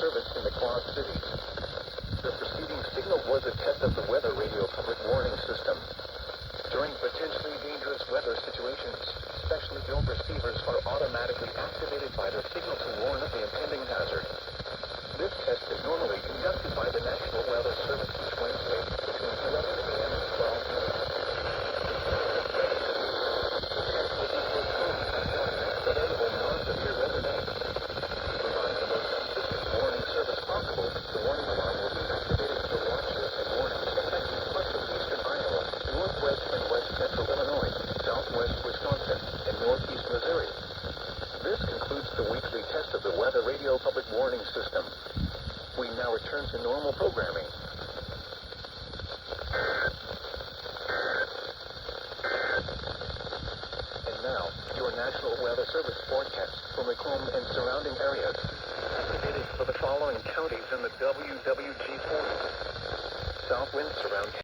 service in the Quad Cities. The preceding signal was a test of the weather radio public warning system. During potentially dangerous weather situations, specially built receivers are automatically activated by the signal to warn of the impending hazard. This test is normally conducted by the National Weather Service each Wednesday between 11 a.m. and 12 p.m. The test will be postponed for available non-severe weather days. To provide the most consistent warning service possible, the warning alarm will be activated for watches and warnings affecting parts of eastern Iowa, northwest and west central Illinois, southwest Wisconsin, and northeast Missouri. This concludes the weekly test of the Weather Radio Public Warning System. We now return to normal programming. And now, your National Weather Service forecast for Macomb and surrounding areas. Estimated for the following counties in the WWG40. South winds around